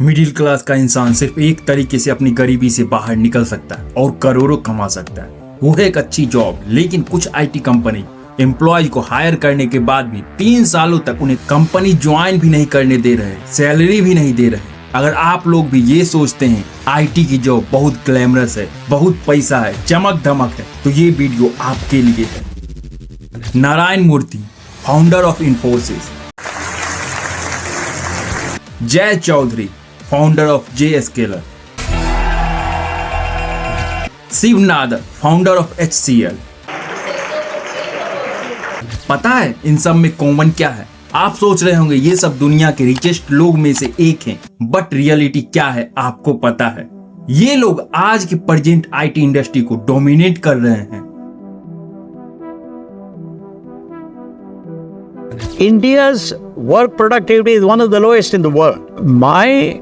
Middle class का इंसान सिर्फ एक तरीके से अपनी गरीबी से बाहर निकल सकता है और करोड़ों कमा सकता है, वो है एक अच्छी जॉब। लेकिन कुछ आईटी कंपनी एम्प्लॉय को हायर करने के बाद भी 3 सालों तक उन्हें कंपनी ज्वाइन भी नहीं करने दे रहे, सैलरी भी नहीं दे रहे। अगर आप लोग भी ये सोचते हैं आईटी की जॉब बहुत ग्लैमरस है, बहुत पैसा है, चमक धमक है, तो ये वीडियो आपके लिए है। Narayana Murthy, founder of Infosys. Jai Chaudhary, founder of JScaler। Shiv Nadar, founder of HCL। पता है इन सब में कॉमन क्या है? आप सोच रहे होंगे ये सब दुनिया के रिचेस्ट लोग में से एक हैं, बट रियलिटी क्या है आपको पता है? ये लोग आज के प्रेजेंट आईटी इंडस्ट्री को डोमिनेट कर रहे हैं। India's work productivity is one of the lowest in the world. My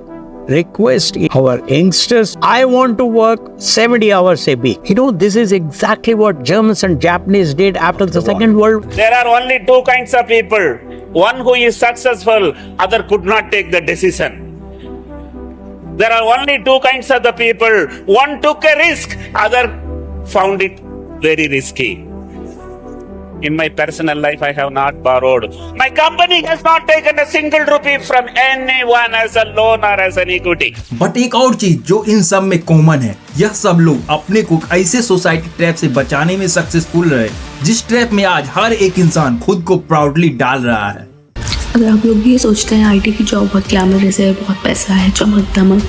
request is our youngsters, I want to work 70 hours a week. You know, this is exactly what Germans and Japanese did after the Second World War. There are only two kinds of people. One who is successful, other could not take the decision. There are only two kinds of the people. One took a risk, other found it very risky. In my personal life, I have not borrowed. My company has not taken a single rupee from anyone as a loan or as an equity. But एक और चीज जो इन सब में common है, यह सब लोग अपने को ऐसे सोसाइटी ट्रैप से बचाने में सक्सेसफुल रहे जिस ट्रैप में आज हर एक इंसान खुद को प्राउडली डाल रहा है। अगर आप लोग भी ये सोचते हैं आईटी की जॉब बहुत ग्लैमरस है, बहुत पैसा है, चमक धमक,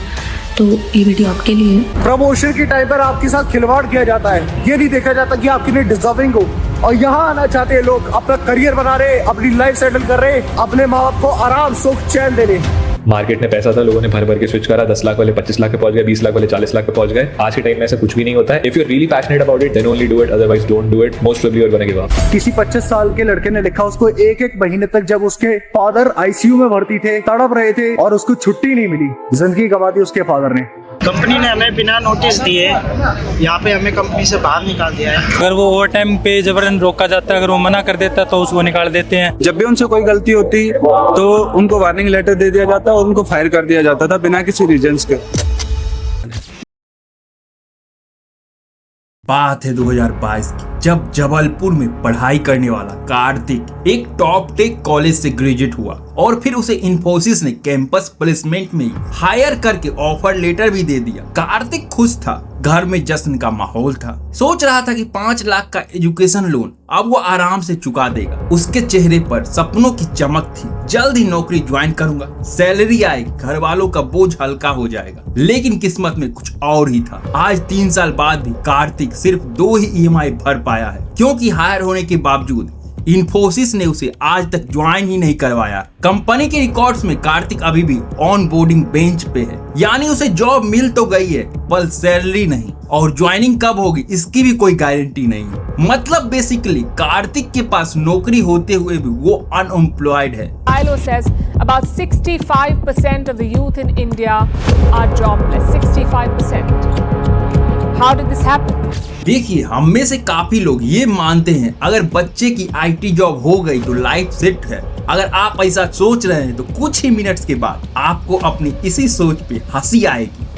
तो ये वीडियो आपके लिए है। प्रमोशन के टाइम पर आपके साथ खिलवाड़ किया जाता है, ये नहीं देखा जाता कि आप कितने डिजर्विंग हो। और यहाँ आना चाहते हैं लोग, अपना करियर बना रहे, अपनी लाइफ सेटल कर रहे, अपने माँ बाप को आराम सुख चैन दे रहे। मार्केट में पैसा था, लोगों ने भर भर के स्विच करा। 10 लाख वाले 25 लाख पे पहुंच गए, 20 लाख वाले 40 लाख पे पहुंच गए। आज के टाइम में ऐसा कुछ भी नहीं होता है। If you are really passionate about it then only do it, otherwise don't do it. Most probably you are gonna give up. किसी 25 साल के लड़के ने लिखा, उसको एक महीने तक जब उसके फादर आईसीयू में भर्ती थे, तड़प रहे थे और उसको छुट्टी नहीं मिली, जिंदगी गंवा दी उसके फादर ने। कंपनी ने हमें बिना नोटिस दिए यहाँ पे हमें कंपनी से बाहर निकाल दिया है। अगर वो ओवर टाइम पे जबरन रोका जाता है, अगर वो मना कर देता तो उसको निकाल देते हैं। जब भी उनसे कोई गलती होती तो उनको वार्निंग लेटर दे दिया जाता और उनको फायर कर दिया जाता था बिना किसी रीजंस के। बात है 2022 की, जब जबलपुर में पढ़ाई करने वाला कार्तिक एक टॉप टेक कॉलेज से ग्रेजुएट हुआ और फिर उसे इन्फोसिस ने कैंपस प्लेसमेंट में हायर करके ऑफर लेटर भी दे दिया। कार्तिक खुश था, घर में जश्न का माहौल था। सोच रहा था कि 5 लाख का एजुकेशन लोन अब वो आराम से चुका देगा। उसके चेहरे पर सपनों की चमक थी। जल्द ही नौकरी ज्वाइन करूंगा, सैलरी आएगी, घर वालों का बोझ हल्का हो जाएगा। लेकिन किस्मत में कुछ और ही था। आज 3 साल बाद भी कार्तिक सिर्फ 2 ही EMI भर पाया है, क्योंकि हायर होने के बावजूद इन्फोसिस ने उसे आज तक ज्वाइन ही नहीं करवाया। कंपनी के रिकॉर्ड्स में कार्तिक अभी भी ऑन बोर्डिंग बेंच पे है, यानी उसे जॉब मिल तो गई है पर सैलरी नहीं, और ज्वाइनिंग कब होगी इसकी भी कोई गारंटी नहीं है। मतलब बेसिकली कार्तिक के पास नौकरी होते हुए भी वो अनएम्प्लॉयड है। ILO says about 65% of the youth in India are jobless. 65%. How did this happen? देखिए, हम में से काफी लोग ये मानते हैं अगर बच्चे की आईटी जॉब हो गई तो लाइफ सेट है। अगर आप ऐसा सोच रहे हैं तो कुछ ही मिनट्स के बाद आपको अपनी इसी सोच पे हंसी आएगी।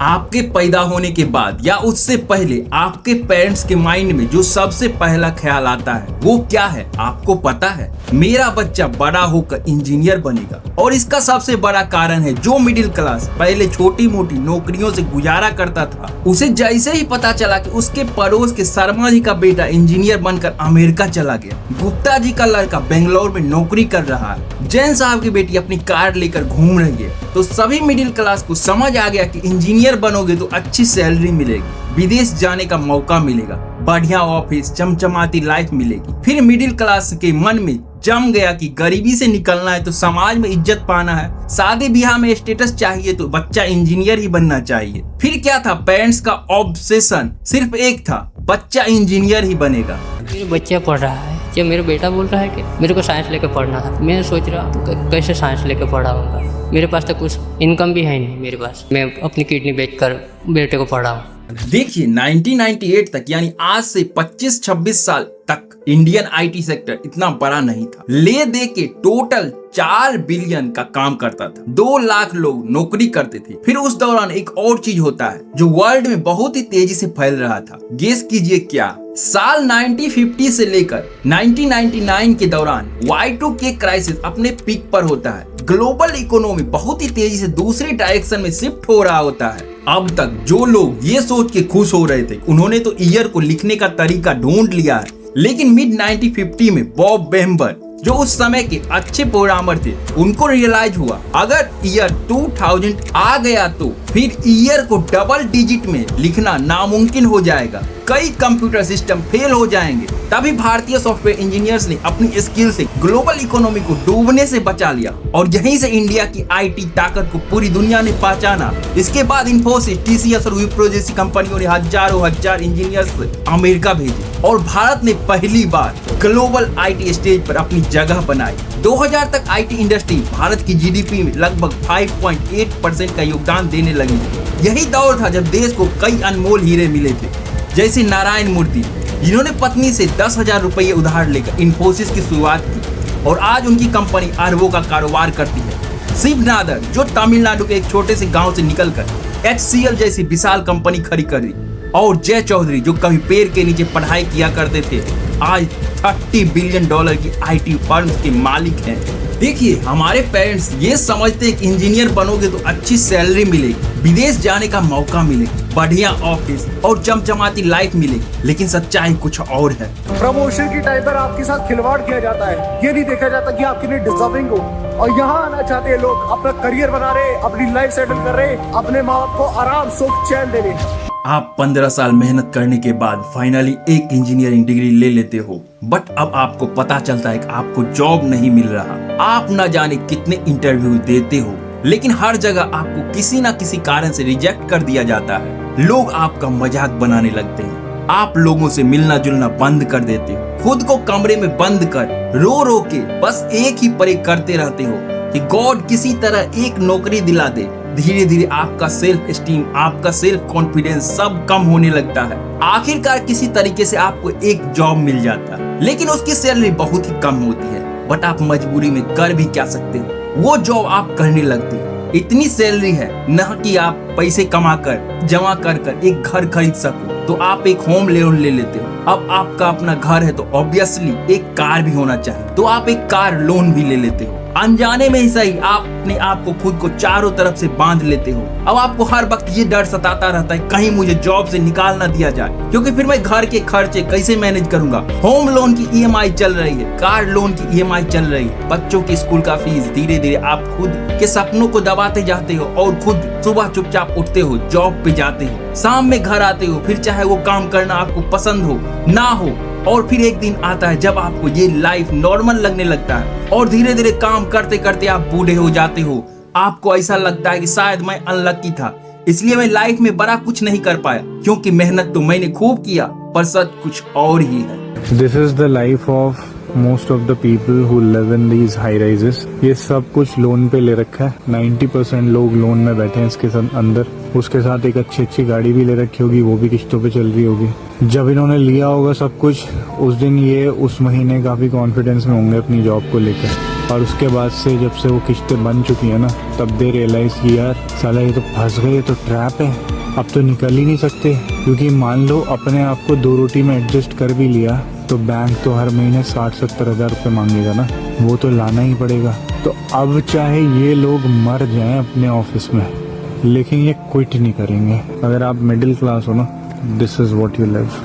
आपके पैदा होने के बाद या उससे पहले आपके पेरेंट्स के माइंड में जो सबसे पहला ख्याल आता है वो क्या है आपको पता है? मेरा बच्चा बड़ा होकर इंजीनियर बनेगा। और इसका सबसे बड़ा कारण है जो मिडिल क्लास पहले छोटी मोटी नौकरियों से गुजारा करता था, उसे जैसे ही पता चला कि उसके पड़ोस के शर्मा जी का बेटा इंजीनियर बनकर अमेरिका चला गया, गुप्ता जी का लड़का बेंगलोर में नौकरी कर रहा है, जैन साहब की बेटी अपनी कार लेकर घूम रही है, तो सभी मिडिल क्लास को समझ आ गया कि इंजीनियर बनोगे तो अच्छी सैलरी मिलेगी, विदेश जाने का मौका मिलेगा, बढ़िया ऑफिस, चमचमाती लाइफ मिलेगी। फिर मिडिल क्लास के मन में जम गया कि गरीबी से निकलना है तो समाज में इज्जत पाना है, शादी ब्याह में स्टेटस चाहिए तो बच्चा इंजीनियर ही बनना चाहिए। फिर क्या था, पेरेंट्स का ऑब्सेशन सिर्फ एक था, बच्चा इंजीनियर ही बनेगा। मेरे बच्चा पढ़ रहा है, जब मेरा बेटा बोल रहा है कि मेरे को साइंस लेके पढ़ना है, मैं सोच रहा हूँ कैसे साइंस लेके पढ़ा होगा। मेरे पास तो कुछ इनकम भी है नहीं मेरे पास, मैं अपनी किडनी बेचकर बेटे को पढ़ा हूँ। देखिए 1998 तक यानी आज से 25-26 साल तक इंडियन आईटी सेक्टर इतना बड़ा नहीं था। ले दे के टोटल 4 बिलियन का काम करता था। 2 लाख लोग नौकरी करते थे। फिर उस दौरान एक और चीज होता है जो वर्ल्ड में बहुत ही तेजी से फैल रहा था। गेस कीजिए क्या? साल 1950 से लेकर 1999 के दौरान Y2K क्राइसिस अपने पीक पर होता है। ग्लोबल इकोनॉमी बहुत ही तेजी से दूसरे डायरेक्शन में शिफ्ट हो रहा होता है। अब तक जो लोग ये सोच के खुश हो रहे थे उन्होंने तो ईयर को लिखने का तरीका ढूंढ लिया है, लेकिन मिड 1950 में बॉब बेहमर जो उस समय के अच्छे प्रोग्रामर थे उनको रियलाइज हुआ अगर ईयर 2000 आ गया तो फिर ईयर को डबल डिजिट में लिखना नामुमकिन हो जाएगा। कई कंप्यूटर सिस्टम फेल हो जाएंगे। तभी भारतीय सॉफ्टवेयर इंजीनियर्स ने अपनी स्किल से ग्लोबल इकोनॉमी को डूबने से बचा लिया और यहीं से इंडिया की आईटी ताकत को पूरी दुनिया ने पहचाना। इसके बाद इन्फोसिस, टीसीएस और विप्रो जैसी कंपनियों ने हजारों इंजीनियर्स अमेरिका भेजे और भारत ने पहली बार ग्लोबल आईटी स्टेज पर अपनी जगह बनाई। 2000 तक आईटी इंडस्ट्री भारत की जीडीपी में लगभग 5.8% का योगदान देने लगी। यही दौर था जब देश को कई अनमोल हीरे मिले थे, जैसे नारायण मूर्ति जिन्होंने पत्नी से 10,000 रुपये उधार लेकर इन्फोसिस की शुरुआत की और आज उनकी कंपनी अरबों का कारोबार करती है। शिव नादर जो तमिलनाडु के एक छोटे से गांव से निकलकर HCL जैसी विशाल कंपनी खड़ी कर दी और जय चौधरी जो कभी पेड़ के नीचे पढ़ाई किया करते थे आज $30 बिलियन की आईटी फर्म्स के मालिक हैं। देखिए, हमारे पेरेंट्स ये समझते हैं कि इंजीनियर बनोगे तो अच्छी सैलरी मिलेगी, विदेश जाने का मौका मिलेगा, बढ़िया ऑफिस और चमचमाती लाइफ मिलेगी, लेकिन सच्चाई कुछ और है। प्रमोशन के टाइम पर आपके साथ खिलवाड़ किया जाता है। ये नहीं देखा जाता कि आप कितने डिजर्विंग हो और यहाँ आना चाहते हैं लोग, अपना करियर बना रहे, अपनी लाइफ सेटल कर रहे, अपने माँ बाप को आराम सुख चैन दे रहे। आप 15 साल मेहनत करने के बाद फाइनली एक इंजीनियरिंग डिग्री ले लेते हो, बट अब आपको पता चलता है कि आपको जॉब नहीं मिल रहा। आप न जाने कितने इंटरव्यू देते हो, लेकिन हर जगह आपको किसी न किसी कारण से रिजेक्ट कर दिया जाता है। लोग आपका मजाक बनाने लगते हैं। आप लोगों से मिलना जुलना बंद कर देते हो। खुद को कमरे में बंद कर रो रो के बस एक ही प्रे करते रहते हो कि गॉड किसी तरह एक नौकरी दिला दे। धीरे धीरे आपका सेल्फ स्टीम, आपका सेल्फ कॉन्फिडेंस सब कम होने लगता है। आखिरकार किसी तरीके से आपको एक जॉब मिल जाता है, लेकिन उसकी सैलरी बहुत ही कम होती है। बट आप मजबूरी में कर भी क्या सकते हो, वो जॉब आप करने लगते हो। इतनी सैलरी है न कि आप पैसे कमा कर जमा कर एक घर खरीद सको, तो आप एक होम लोन ले लेते हो। अब आपका अपना घर है तो ऑब्वियसली एक कार भी होना चाहिए, तो आप एक कार लोन भी ले लेते हो। अनजाने में ही सही आप अपने आप को खुद को चारों तरफ से बांध लेते हो। अब आपको हर वक्त ये डर सताता रहता है कहीं मुझे जॉब से निकाल ना दिया जाए, क्योंकि फिर मैं घर के खर्चे कैसे मैनेज करूंगा। होम लोन की ईएमआई चल रही है, कार लोन की ईएमआई चल रही है, बच्चों की स्कूल का फीस। धीरे धीरे आप खुद के सपनों को दबाते जाते हो और खुद सुबह चुपचाप उठते हो, जॉब पे जाते हो, शाम में घर आते हो, फिर चाहे वो काम करना आपको पसंद हो ना हो। और फिर एक दिन आता है जब आपको ये लाइफ नॉर्मल लगने लगता है और धीरे धीरे काम करते करते आप बूढ़े हो जाते हो। आपको ऐसा लगता है कि शायद मैं अनलकी था, इसलिए मैं लाइफ में बड़ा कुछ नहीं कर पाया, क्योंकि मेहनत तो मैंने खूब किया पर सच कुछ और ही है। This is the life of most of the people who live in these high rises. ये सब कुछ लोन पे ले रखा है। 90% लोग लोन में बैठे हैं इसके अंदर। उसके साथ एक अच्छी गाड़ी भी ले रखी होगी, वो भी किस्तों पे चल रही होगी। जब इन्होंने लिया होगा सब कुछ, उस दिन ये उस महीने काफी कॉन्फिडेंस में होंगे अपनी जॉब को लेकर, और उसके बाद से जब से वो किस्तें बन चुकी है ना, तब दे रियलाइज की यार साला ये तो फंस गए, ये तो ट्रैप है, अब तो निकल ही नहीं सकते। क्योंकि मान लो अपने आप को 2 रोटी में एडजस्ट कर भी लिया तो बैंक तो हर महीने 60-70 हज़ार रुपये मांगेगा ना, वो तो लाना ही पड़ेगा। तो अब चाहे ये लोग मर जाएं अपने ऑफिस में, लेकिन ये क्विट नहीं करेंगे। अगर आप मिडिल क्लास हो ना, this is what you live.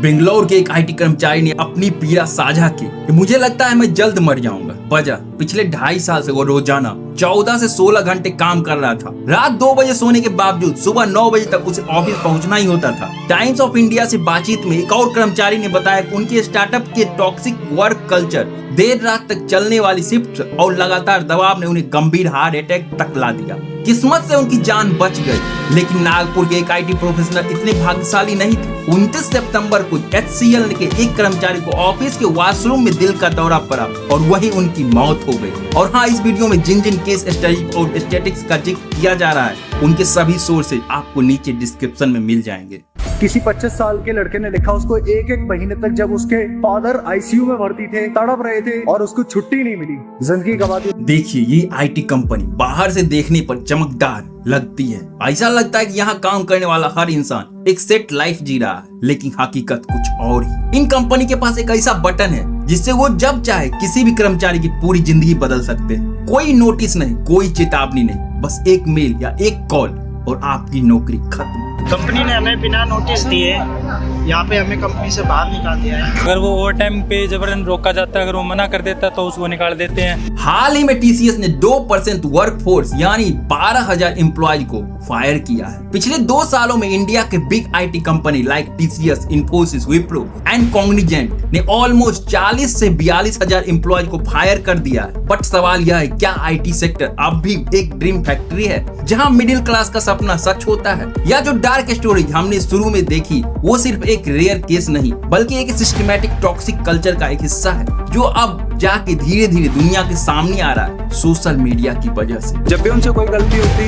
Bangalore के एक आईटी कर्मचारी ने अपनी पीड़ा साझा की कि मुझे लगता है मैं जल्द मर जाऊंगा। वजह, पिछले 2.5 साल से वो रोजाना 14 से 16 घंटे काम कर रहा था। रात 2 बजे सोने के बावजूद सुबह 9 बजे तक उसे ऑफिस पहुंचना ही होता था। टाइम्स ऑफ इंडिया से बातचीत में एक और कर्मचारी ने बताया कि उनके स्टार्टअप के टॉक्सिक वर्क कल्चर, देर रात तक चलने वाली शिफ्ट और लगातार दबाव ने उन्हें गंभीर हार्ट अटैक तक ला दिया। किस्मत से उनकी जान बच गई, लेकिन नागपुर के एक आईटी प्रोफेशनल इतने भाग्यशाली नहीं थे। 29 सितंबर को HCL के एक कर्मचारी को ऑफिस के वॉशरूम में दिल का दौरा पड़ा और वही उनकी मौत हो गई। और हाँ, इस वीडियो में जिन जिन केस स्टडी और स्टैटिस्टिक्स का जिक्र किया जा रहा है उनके सभी सोर्सेज आपको नीचे डिस्क्रिप्शन में मिल जाएंगे। किसी 25 साल के लड़के ने लिखा, उसको एक महीने तक जब उसके फादर आईसीयू में भर्ती थे, तड़प रहे थे और उसको छुट्टी नहीं मिली, जिंदगी गंवा दी। देखिए, ये आईटी कंपनी बाहर से देखने पर चमकदार लगती है, ऐसा लगता है कि यहाँ काम करने वाला हर इंसान एक सेट लाइफ जी रहा है, लेकिन हकीकत कुछ और ही। इन कंपनी के पास एक ऐसा बटन है जिससे वो जब चाहे किसी भी कर्मचारी की पूरी जिंदगी बदल सकते हैं। कोई नोटिस नहीं, कोई चेतावनी नहीं, बस एक मेल या एक कॉल और आपकी नौकरी खत्म। कंपनी ने हमें बिना नोटिस दिए यहाँ पे हमें कंपनी से बाहर निकाल दिया है। अगर वो ओवर टाइम पे जबरन रोका जाता है, अगर वो मना कर देता तो उसको निकाल देते हैं। हाल ही में टीसीएस ने 2% वर्कफोर्स यानी 12,000 एम्प्लॉय को फायर किया है। पिछले 2 सालों में इंडिया के big IT company like TCS, Infosys, Wipro and Cognizant ने ऑलमोस्ट 40 से 42,000 एम्प्लॉय को फायर कर दिया है। बट सवाल यह है, क्या आईटी सेक्टर अब भी एक ड्रीम फैक्ट्री है जहां मिडिल क्लास का सपना सच होता है, या जो डार्क स्टोरी हमने शुरू में देखी वो सिर्फ एक रेयर केस नहीं बल्कि एक सिस्टमैटिक टॉक्सिक कल्चर का एक हिस्सा है जो अब जाके धीरे धीरे दुनिया के सामने आ रहा है सोशल मीडिया की वजह से। जब भी उनसे कोई गलती होती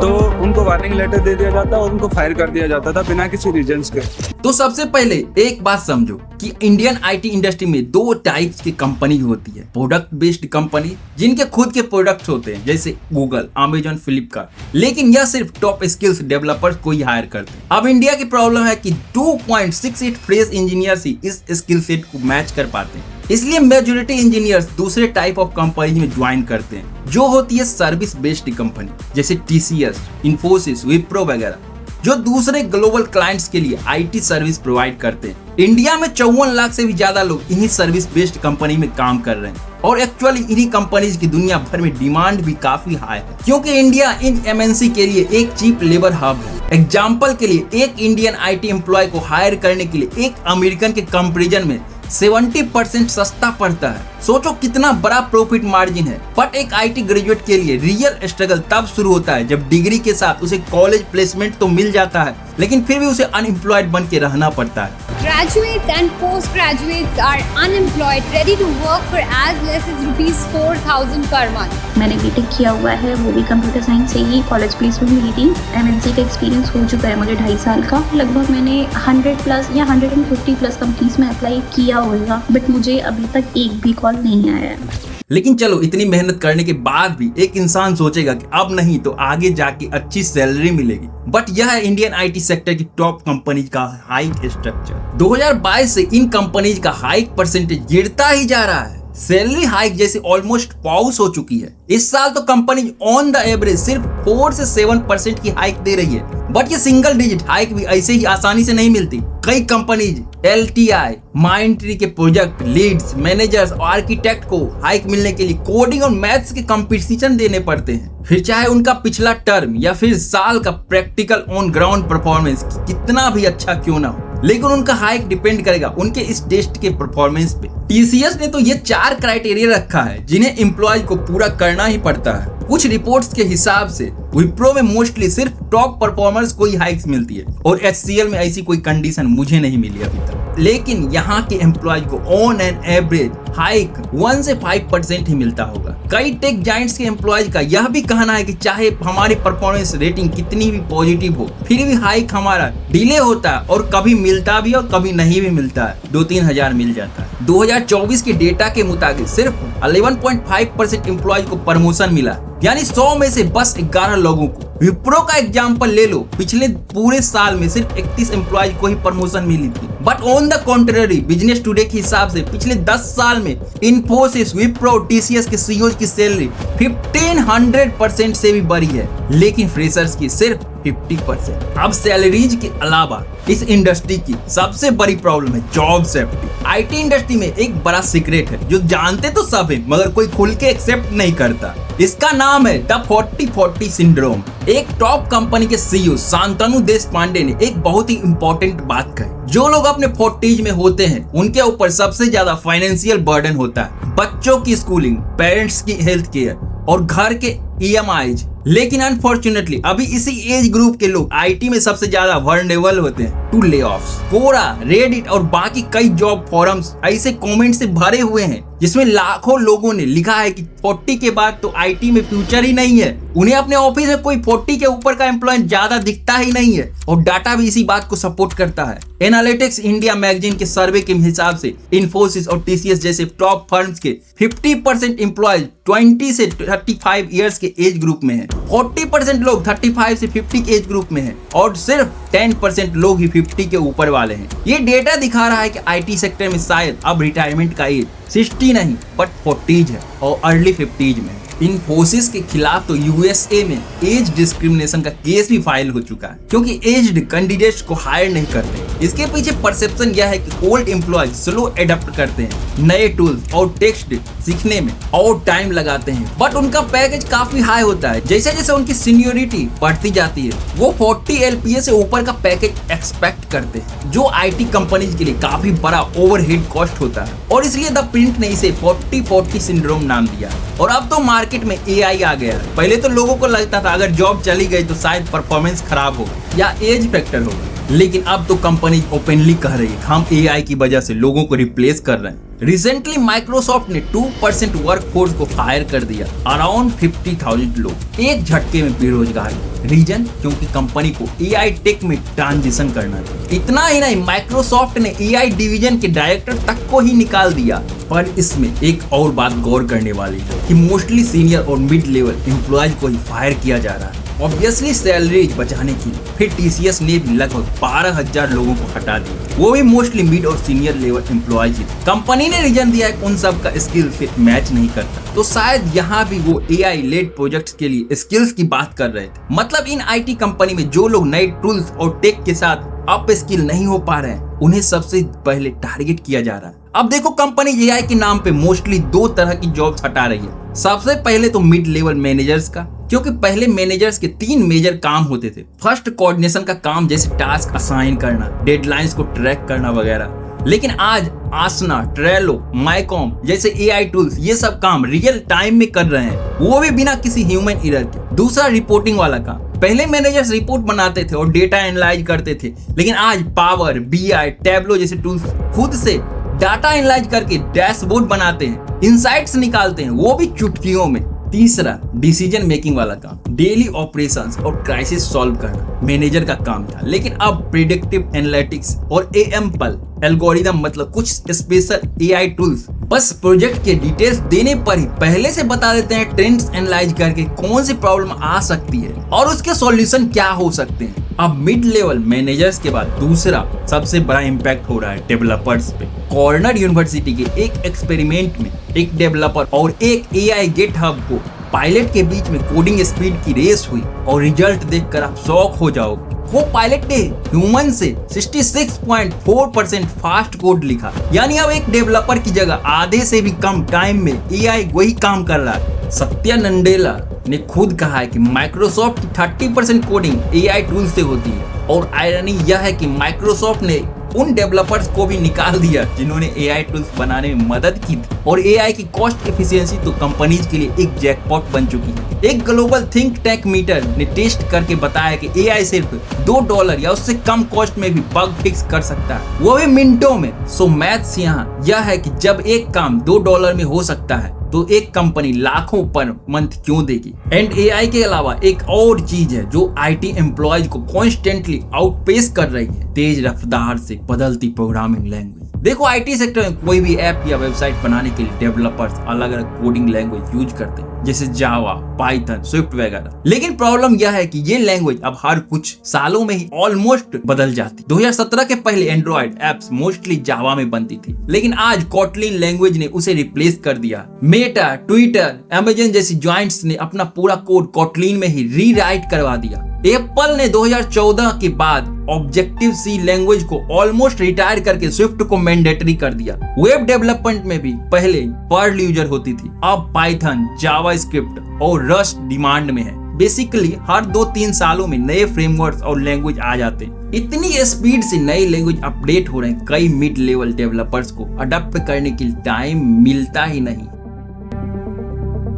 तो उनको वार्निंग लेटर दे दिया जाता और उनको फायर कर दिया जाता था बिना किसी रीजंस के। तो सबसे पहले एक बात समझो कि इंडियन आईटी इंडस्ट्री में 2 टाइप्स की कंपनी होती है। प्रोडक्ट बेस्ड कंपनी जिनके खुद के प्रोडक्ट्स होते हैं जैसे गूगल, अमेजॉन, फ्लिपकार्ट, लेकिन यह सिर्फ टॉप स्किल्स डेवलपर्स को ही हायर करते हैं। अब इंडिया की प्रॉब्लम है कि 2.68 फ्रेश इंजीनियर्स ही इस स्किल सेट को मैच कर पाते हैं, इसलिए मेजॉरिटी इंजीनियर्स दूसरे टाइप ऑफ कंपनी में ज्वाइन करते हैं जो होती है सर्विस बेस्ड कंपनी जैसे टीसीएस, इन्फोसिस, विप्रो वगैरह, जो दूसरे ग्लोबल क्लाइंट्स के लिए आईटी सर्विस प्रोवाइड करते हैं। इंडिया में 54 लाख से भी ज्यादा लोग इन्हीं सर्विस बेस्ड कंपनी में काम कर रहे हैं और एक्चुअली इन्हीं कंपनीज की दुनिया भर में डिमांड भी काफी हाई है क्योंकि इंडिया इन एमएनसी के लिए एक चीप लेबर हब है। एग्जाम्पल के लिए एक इंडियन आईटी एम्प्लॉय को हायर करने के लिए एक अमेरिकन के कंपेरिजन में 70% सस्ता पड़ता है। सोचो कितना बड़ा प्रॉफिट मार्जिन है। बट एक आईटी ग्रेजुएट के लिए रियल स्ट्रगल तब शुरू होता है जब डिग्री के साथ उसे कॉलेज प्लेसमेंट तो मिल जाता है लेकिन फिर भी उसे अनएम्प्लॉयड बन के रहना पड़ता है। Graduates and postgraduates are unemployed, ready to work for as less as ₹4,000 per month. मैंने बीटेक किया हुआ है, वो भी कंप्यूटर साइंस से ही। कॉलेज प्लेसमेंट मिली थी। एमएनसी का एक्सपीरियंस हो चुका है मुझे 2.5 साल का। लगभग मैंने 100+ या 150+ कंपनीज में अप्लाई किया होगा बट मुझे अभी तक एक भी कॉल नहीं आया है। लेकिन चलो, इतनी मेहनत करने के बाद भी एक इंसान सोचेगा कि अब नहीं तो आगे जाके अच्छी सैलरी मिलेगी। बट यह है इंडियन आईटी सेक्टर की टॉप कंपनीज का हाइक स्ट्रक्चर। 2022 से इन कंपनीज का हाइक परसेंटेज गिरता ही जा रहा है। सैलरी हाइक जैसे ऑलमोस्ट पॉज हो चुकी है। इस साल तो कंपनी ऑन द एवरेज सिर्फ 4 से 7% की हाइक दे रही है। बट ये सिंगल डिजिट हाइक भी ऐसे ही आसानी से नहीं मिलती। कई कंपनीज एलटीआई, माइंडट्री के प्रोजेक्ट लीड्स, मैनेजर्स और आर्किटेक्ट को हाइक मिलने के लिए कोडिंग और मैथ्स के कंपटीशन देने पड़ते हैं। फिर चाहे उनका पिछला टर्म या फिर साल का प्रैक्टिकल ऑन ग्राउंड परफॉर्मेंस कितना भी अच्छा क्यों ना हो, लेकिन उनका हाइक डिपेंड करेगा उनके इस टेस्ट के परफॉर्मेंस पे। टीसीएस ने तो ये 4 क्राइटेरिया रखा है जिन्हें एम्प्लॉय को पूरा करना ही पड़ता है। कुछ रिपोर्ट्स के हिसाब से विप्रो में मोस्टली सिर्फ टॉप परफॉर्मर्स को ही हाइक्स मिलती है और एचसीएल में ऐसी कोई कंडीशन मुझे नहीं मिली अभी तक। लेकिन यहाँ के एम्प्लॉय को ऑन एन एवरेज हाइक 1 से 5% ही मिलता होगा। कई टेक जाइंट्स के एम्प्लॉयज का यह भी कहना है कि चाहे हमारी परफॉर्मेंस रेटिंग कितनी भी पॉजिटिव हो फिर भी हाइक हमारा डिले होता है और कभी मिलता भी और कभी नहीं भी मिलता है। 2-3 हजार मिल जाता है। 2024 के डेटा के मुताबिक सिर्फ 11.5% एम्प्लॉय को प्रमोशन मिला, यानी 100 में से बस 11 लोगों को। विप्रो का एग्जांपल ले लो, पिछले पूरे साल में सिर्फ 31 एम्प्लॉय को ही प्रमोशन मिली थी। But on the contrary business today के हिसाब से पिछले 10 साल में इन्फोसिस, विप्रो, टीसीएस के सीईओ की सैलरी 1500% से भी बढ़ी है, लेकिन फ्रेशर्स की सिर्फ 50%। अब सैलरीज के अलावा इस इंडस्ट्री की सबसे बड़ी प्रॉब्लम है जॉब सेफ्टी। आईटी इंडस्ट्री में एक बड़ा सीक्रेट है जो जानते तो सब है मगर कोई खुल के एक्सेप्ट नहीं करता। इसका नाम है द 40-40 सिंड्रोम। एक टॉप कंपनी के सीईओ शांतनु देशपांडे ने एक बहुत ही इंपॉर्टेंट बात कही। जो लोग अपने 40s में होते हैं उनके ऊपर सबसे ज्यादा फाइनेंशियल बर्डन होता है। बच्चों की स्कूलिंग, पेरेंट्स की हेल्थ केयर और घर के EMIs। लेकिन अनफॉर्चुनेटली अभी इसी एज ग्रुप के लोग आईटी में सबसे ज्यादा वर्नेबल होते हैं टू ले ऑफ्स। कोरा, रेडिट और बाकी कई जॉब फोरम्स ऐसे कमेंट से भरे हुए हैं जिसमें लाखों लोगों ने लिखा है कि 40 के बाद तो आईटी में फ्यूचर ही नहीं है। उन्हें अपने ऑफिस में कोई 40 के ऊपर का एम्प्लॉय ज्यादा दिखता ही नहीं है और डाटा भी इसी बात को सपोर्ट करता है। एनालिटिक्स इंडिया मैगजीन के सर्वे के हिसाब से इन्फोसिस और टीसीएस जैसे टॉप फर्म्स के 50% एम्प्लॉयज 20 से 35 इयर्स के एज ग्रुप में है, 40% लोग 35 से 50 के एज ग्रुप में है और सिर्फ 10% लोग ही 50 के ऊपर वाले हैं। ये डेटा दिखा रहा है कि आईटी सेक्टर में शायद अब रिटायरमेंट का एज 60 नहीं बट 40 है और अर्ली 50 में। इन्फोसिस के खिलाफ तो यूएसए में एज डिस्क्रिमिनेशन का केस भी फाइल हो चुका है क्योंकि एज्ड कैंडिडेट्स को हायर नहीं करते। इसके पीछे परसेप्शन यह है कि ओल्ड एम्प्लॉयज स्लो एडप्ट करते हैं नए टूल्स और टेक्स्ट सीखने में और टाइम लगाते हैं, बट उनका पैकेज काफी हाई होता है। जैसे जैसे उनकी सीनियोरिटी बढ़ती जाती है वो 40 LPA से ऊपर का पैकेज एक्सपेक्ट करते हैं, जो आईटी कंपनीज के लिए काफी बड़ा ओवरहेड कॉस्ट होता है और इसलिए द प्रिंट ने इसे 40-40 सिंड्रोम नाम दिया। और अब तो मार्केट में एआई आ गया है। पहले तो लोगों को लगता था अगर जॉब चली गई तो शायद परफॉर्मेंस खराब होगा या एज फैक्टर होगा, लेकिन अब तो कंपनी ओपनली कह रही है हम एआई की वजह से लोगों को रिप्लेस कर रहे हैं। रिसेंटली माइक्रोसॉफ्ट ने 2% वर्कफोर्स को फायर कर दिया, अराउंड 50,000 लोग एक झटके में बेरोजगार। रीजन क्योंकि कंपनी को एआई टेक में ट्रांजिशन करना था। इतना ही नहीं, माइक्रोसॉफ्ट ने एआई डिवीजन के डायरेक्टर तक को ही निकाल दिया। पर इसमें एक और बात गौर करने वाली है कि मोस्टली सीनियर और मिड लेवल एम्प्लॉयज को ही फायर किया जा रहा है, ऑब्वियसली सैलरीज बचाने के लिए। फिर टीसीएस ने भी लगभग 12,000 लोगों को हटा दिया, वो भी मोस्टली मिड और सीनियर लेवल एम्प्लॉयज ही। कंपनी ने रीजन दिया है उन सब का स्किल फिट मैच नहीं करता, तो शायद यहाँ भी वो एआई लेड प्रोजेक्ट्स के लिए स्किल्स की बात कर रहे थे। मतलब इन आईटी कंपनी में जो लोग नए टूल्स और टेक के साथ अप स्किल नहीं हो पा रहे हैं उन्हें सबसे पहले टारगेट किया जा रहा है। अब देखो कंपनी एआई के नाम पे मोस्टली 2 तरह की जॉब्स हटा रही है। सबसे पहले तो मिड लेवल मैनेजर्स का, क्योंकि पहले मैनेजर्स के 3 मेजर काम होते थे। फर्स्ट, कोऑर्डिनेशन का काम जैसे टास्क असाइन करना, डेडलाइंस को ट्रैक करना वगैरह। लेकिन आज आसना, ट्रेलो, माइकॉम जैसे एआई टूल्स ये सब काम रियल टाइम में कर रहे हैं, वो भी बिना किसी ह्यूमन एरर के। दूसरा, रिपोर्टिंग वाला काम। पहले मैनेजर्स रिपोर्ट बनाते थे और डेटा एनालाइज करते थे, लेकिन आज पावर, बीआई, टैब्लो जैसे टूल्स खुद से डाटा एनालाइज करके डैशबोर्ड बनाते हैं, इनसाइट्स निकालते हैं, वो भी चुटकियों में। तीसरा, डिसीजन मेकिंग वाला काम, डेली ऑपरेशंस और क्राइसिस सॉल्व करना मैनेजर का काम था, लेकिन अब प्रिडिक्टिव एनालिटिक्स और एएमएल एल्गोरिदम मतलब कुछ स्पेशल एआई टूल्स बस प्रोजेक्ट के डिटेल्स देने पर ही पहले से बता देते हैं, ट्रेंड्स एनालाइज करके कौन सी प्रॉब्लम आ सकती है और उसके सॉल्यूशन क्या हो सकते हैं। अब मिड लेवल मैनेजर्स के बाद दूसरा सबसे बड़ा इम्पैक्ट हो रहा है डेवलपर्स पे। कॉर्नर यूनिवर्सिटी के एक एक्सपेरिमेंट में एक डेवलपर और एक एआई गेटहब को पायलट के बीच में कोडिंग स्पीड की रेस हुई और रिजल्ट देखकर आप शॉक हो जाओगे। वो पायलट ने ह्यूमन से 66.4% फास्ट कोड लिखा, यानी अब एक डेवलपर की जगह आधे से भी कम टाइम में एआई वही काम कर रहा है। सत्या नंडेला ने खुद कहा है कि माइक्रोसॉफ्ट की 30% कोडिंग एआई टूल से होती है और आयरनी यह है कि माइक्रोसॉफ्ट ने उन डेवलपर्स को भी निकाल दिया जिन्होंने एआई टूल्स बनाने में मदद की थी। और एआई की कॉस्ट एफिशिएंसी तो कंपनीज के लिए एक जैकपॉट बन चुकी है। एक ग्लोबल थिंक टैंक मीटर ने टेस्ट करके बताया कि एआई सिर्फ $2 या उससे कम कॉस्ट में भी बग फिक्स कर सकता है, वो भी मिनटों में। सो मैथ्स यहाँ यह है कि जब एक काम $2 में हो सकता है तो एक कंपनी लाखों पर मंथ क्यों देगी। एंड एआई के अलावा एक और चीज है जो आईटी एम्प्लॉयज को कॉन्स्टेंटली आउटपेस कर रही है, तेज रफ्तार से बदलती प्रोग्रामिंग लैंग्वेज। देखो आईटी सेक्टर में कोई भी ऐप या वेबसाइट बनाने के लिए डेवलपर्स अलग अलग कोडिंग लैंग्वेज यूज करते हैं, जैसे जावा, पाइथन, स्विफ्ट वगैरह। लेकिन प्रॉब्लम यह है कि ये लैंग्वेज अब हर कुछ सालों में ही ऑलमोस्ट बदल जाती। 2017 के पहले एंड्रॉइड एप्स मोस्टली जावा में बनती थी, लेकिन आज कॉटलिन लैंग्वेज ने उसे रिप्लेस कर दिया। मेटा, ट्विटर, अमेजन जैसी जॉइंट्स ने अपना पूरा कोड कॉटलिन में ही रीराइट करवा दिया। एप्पल ने 2014 के बाद ऑब्जेक्टिव सी लैंग्वेज को ऑलमोस्ट रिटायर करके स्विफ्ट को मैंडेटरी कर दिया। वेब डेवलपमेंट में भी पहले पर्ल यूजर होती थी, अब पाइथन, जावास्क्रिप्ट और रस्ट डिमांड में है। बेसिकली हर 2-3 सालों में नए फ्रेमवर्क्स और लैंग्वेज आ जाते हैं। इतनी स्पीड से नई लैंग्वेज अपडेट हो रहे हैं, कई मिड लेवल डेवलपर्स को अडॉप्ट करने के लिए टाइम मिलता ही नहीं।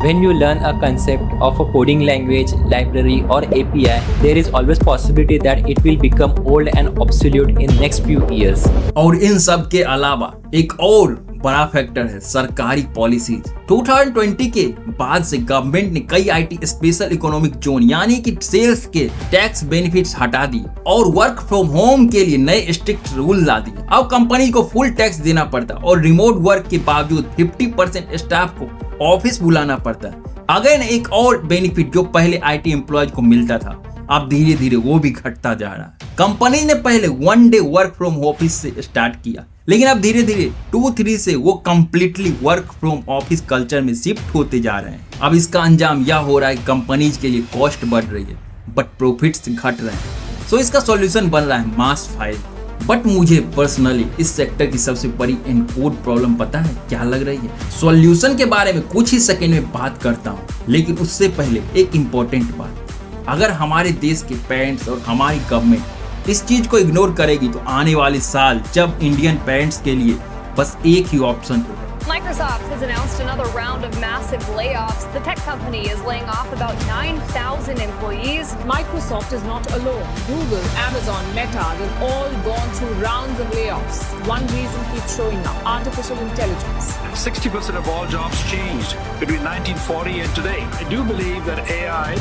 When you learn a concept of a coding language, library or API, there is always possibility that it will become old and obsolete in next few years. और इन सब के अलावा एक और बड़ा फैक्टर है सरकारी पॉलिसीज। 2020 के बाद से गवर्नमेंट ने कई आईटी स्पेशल इकोनॉमिक जोन यानी कि सेल्स के टैक्स बेनिफिट्स हटा दिए और वर्क फ्रॉम होम के लिए नए स्ट्रिक्ट रूल ला दिए। अब कंपनी को फुल टैक्स देना पड़ता और रिमोट वर्क के बावजूद 50% स्टाफ को ऑफिस बुलाना पड़ता है। अगेन एक और बेनिफिट जो पहले आईटी एम्प्लॉयज को मिलता था, अब धीरे धीरे वो भी घटता जा रहा है। कंपनी ने पहले 1 डे वर्क फ्रॉम ऑफिस से स्टार्ट किया, लेकिन अब धीरे धीरे 2-3 से वो completely work from office culture में शिफ्ट होते जा रहे हैं। अब इसका अंजाम यह हो रहा है कंपनीज के लिए कॉस्ट बढ़ रही है बट प्रॉफिट्स घट रहे हैं। सो इसका सॉल्यूशन बन रहा है मास फाइल। बट मुझे पर्सनली इस सेक्टर की सबसे बड़ी एनकोड प्रॉब्लम पता है क्या लग रही है। सॉल्यूशन के बारे में कुछ ही सेकंड में बात करता हूँ, लेकिन उससे पहले एक इम्पोर्टेंट बात। अगर हमारे देश के पेरेंट्स और हमारी गवर्नमेंट इस चीज को इग्नोर करेगी तो आने वाले साल जब इंडियन पेरेंट्स के लिए बस एक ही ऑप्शन होगा। Microsoft has announced another round of massive layoffs. The tech company is laying off about 9,000 employees. Microsoft is not alone. Google, Amazon, Meta, they've all gone through rounds of layoffs. One reason keeps showing up: artificial intelligence. 60% of all jobs changed between 1940 and today. I do believe that AI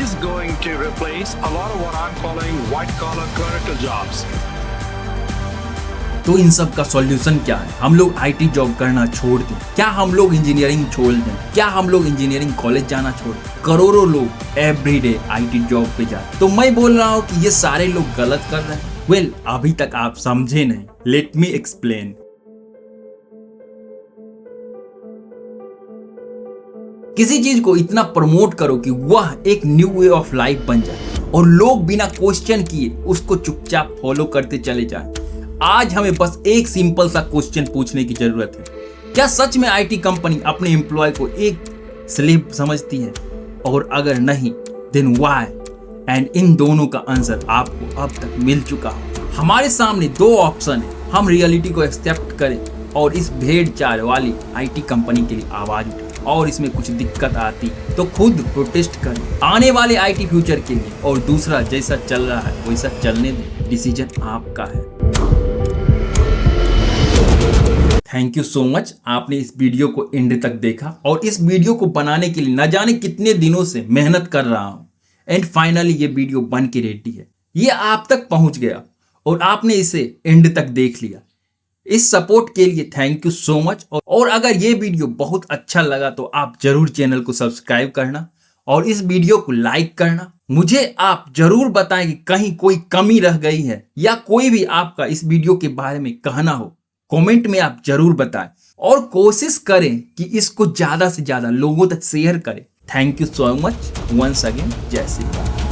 is going to replace a lot of what I'm calling white-collar clerical jobs. तो इन सब का solution क्या है? हम लोग IT job करना छोड़ दें? क्या हम लोग इंजीनियरिंग छोड़ दें? क्या हम लोग इंजीनियरिंग कॉलेज जाना छोड़ दें? करोड़ों लोग एवरीडे आईटी जॉब पे जाते, तो मैं बोल रहा हूँ कि ये सारे लोग गलत कर रहे हैं। वेल, अभी तक आप समझे नहीं, लेट मी एक्सप्लेन। किसी चीज को इतना प्रमोट करो कि वह एक न्यू वे ऑफ लाइफ बन जाए और लोग बिना क्वेश्चन किए उसको चुपचाप फॉलो करते चले जाएं। आज हमें बस एक सिंपल सा क्वेश्चन पूछने की जरूरत है, क्या सच में आईटी कंपनी अपने एम्प्लॉय को एक स्लेव समझती है? और अगर नहीं, देन व्हाई? एंड इन दोनों का आंसर आपको अब तक मिल चुका हो। हमारे सामने दो ऑप्शन है, हम रियलिटी को एक्सेप्ट करें और इस भेड़ चाल वाली आईटी कंपनी के लिए आवाज उठाएं, और इसमें कुछ दिक्कत आती तो खुद प्रोटेस्ट करें आने वाले आईटी फ्यूचर के लिए, और दूसरा जैसा चल रहा है वैसा चलने दें, डिसीजन आपका है। थैंक यू सो मच, आपने इस वीडियो को एंड तक देखा और इस वीडियो को बनाने के लिए न जाने कितने दिनों से मेहनत कर रहा हूं एंड फाइनली ये वीडियो बन के रेडी है। ये आप तक पहुंच गया और आपने इसे एंड तक देख लिया। इस सपोर्ट के लिए थैंक यू सो मच। और अगर ये वीडियो बहुत अच्छा लगा तो आप जरूर चैनल को सब्सक्राइब करना और इस वीडियो को लाइक करना। मुझे आप जरूर बताएं कि कहीं कोई कमी रह गई है या कोई भी आपका इस वीडियो के बारे में कहना हो, कमेंट में आप जरूर बताएं और कोशिश करें कि इसको ज्यादा से ज्यादा लोगों तक शेयर करें। Thank you so much once again. Jai Shri Ram.